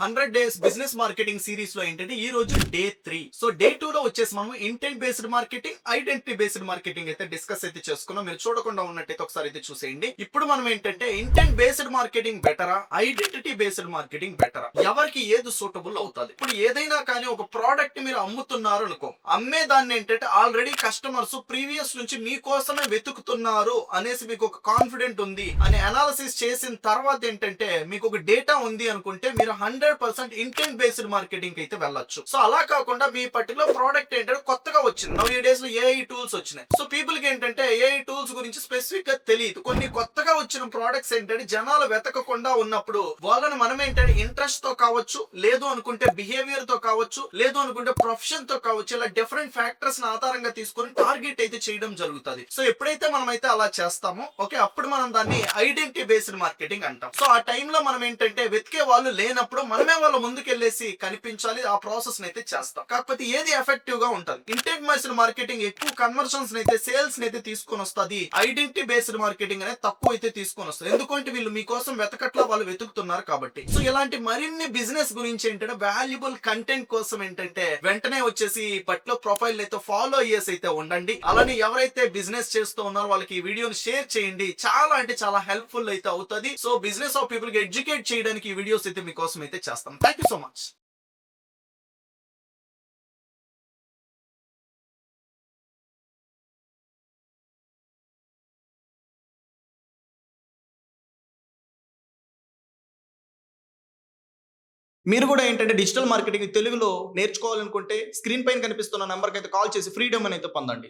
100 days business marketing series లో ఏంటంటే ఈ రోజు డే 3. సో డే 2 లో వచ్చేసి మనం intent based marketing, identity based marketing అయితే డిస్కస్ అయితే చేసుకున్నాం. మీరు చూడకుండా ఉన్నట్టయితే ఒకసారి అయితే చూసేయండి. ఇప్పుడు మనం ఏంటంటే ఇంటెంట్ బేస్డ్ మార్కెటింగ్ బెటరా, ఐడెంటిటీ బేస్డ్ మార్కెటింగ్ బెటరా, ఎవరికి ఏది సూటబుల్ అవుతుంది. ఇప్పుడు ఏదైనా కానీ ఒక ప్రోడక్ట్ మీరు అమ్ముతున్నారు అనుకో, అమ్మే దాన్ని ఏంటంటే ఆల్రెడీ కస్టమర్స్ ప్రీవియస్ నుంచి మీకోసమే వెతుకుతున్నారు అనేసి మీకు ఒక కాన్ఫిడెంట్ ఉంది అని అనాలిసిస్ చేసిన తర్వాత ఏంటంటే మీకు ఒక డేటా ఉంది అనుకుంటే మీరు 100% ఇంటెంట్ బేస్డ్ మార్కెటింగ్ అయితే వెళ్ళొచ్చు. సో అలా కాకుండా మీ పర్టికులర్ ప్రోడక్ట్ ఏంటంటే కొత్తగా వచ్చింది, నవ్ ఈ డేస్ లో ఏఐ టూల్స్ వచ్చినాయి. సో పీపుల్ కి ఏంటంటే ఏఐ టూల్స్ గురించి స్పెసిఫిక్ గా తెలియదు. కొన్ని కొత్తగా వచ్చిన ప్రోడక్ట్స్ ఏంటంటే జనాలు వెతకకుండా ఉన్నప్పుడు వాళ్ళని మనం ఏంటంటే ఇంట్రెస్ట్ తో కావచ్చు, లేదు అనుకుంటే బిహేవియర్ తో కావచ్చు, లేదు అనుకుంటే ప్రొఫెషన్ తో కావచ్చు, ఇలా డిఫరెంట్ ఫ్యాక్టర్స్ ఆధారంగా తీసుకొని టార్గెట్ అయితే చేయడం జరుగుతుంది. సో ఎప్పుడైతే మనం అయితే అలా చేస్తామో ఓకే, అప్పుడు మనం దాన్ని ఐడెంటిటీ బేస్డ్ మార్కెటింగ్ అంటాం. సో ఆ టైంలో మనం ఏంటంటే వెతికే వాళ్ళు లేనప్పుడు మనమే వాళ్ళ ముందుకెళ్ళేసి కనిపించాలి, ఆ ప్రాసెస్ అయితే చేస్తాం. కాకపోతే ఏది ఎఫెక్టివ్ గా ఉంటుంది, ఇంటెంట్ బేస్డ్ మార్కెటింగ్ ఎక్కువ కన్వర్షన్స్ అయితే సేల్స్ అయితే తీసుకొని వస్తుంది, ఐడెంటిటీ బేస్డ్ మార్కెటింగ్ అనేది తక్కువ అయితే తీసుకొని వస్తుంది. ఎందుకంటే వీళ్ళు మీకోసం వెతకట్లా, వాళ్ళు వెతుకుతున్నారు కాబట్టి. సో ఇలాంటి మరిన్ని బిజినెస్ గురించి ఏంటంటే వాల్యుబుల్ కంటెంట్ కోసం ఏంటంటే వెంటనే వచ్చేసి పట్లో ప్రొఫైల్ అయితే ఫాలో అయ్యేసి అయితే ఉండండి. అలానే ఎవరైతే బిజినెస్ చేస్తూ ఉన్నారో వాళ్ళకి ఈ వీడియోని షేర్ చేయండి, చాలా అంటే చాలా హెల్ప్ఫుల్ అయితే అవుతుంది. సో బిజినెస్ ఆఫ్ పీపుల్ కి ఎడ్యుకేట్ చేయడానికి ఈ వీడియోస్ అయితే మీకోసం అయితే చేస్తాం. Thank you so much. మీరు కూడా ఏంటంటే డిజిటల్ మార్కెటింగ్ తెలుగులో నేర్చుకోవాలనుకుంటే స్క్రీన్ పైన కనిపిస్తున్న నంబర్కి అయితే కాల్ చేసి ఫ్రీడమ్ అని అయితే పొందండి.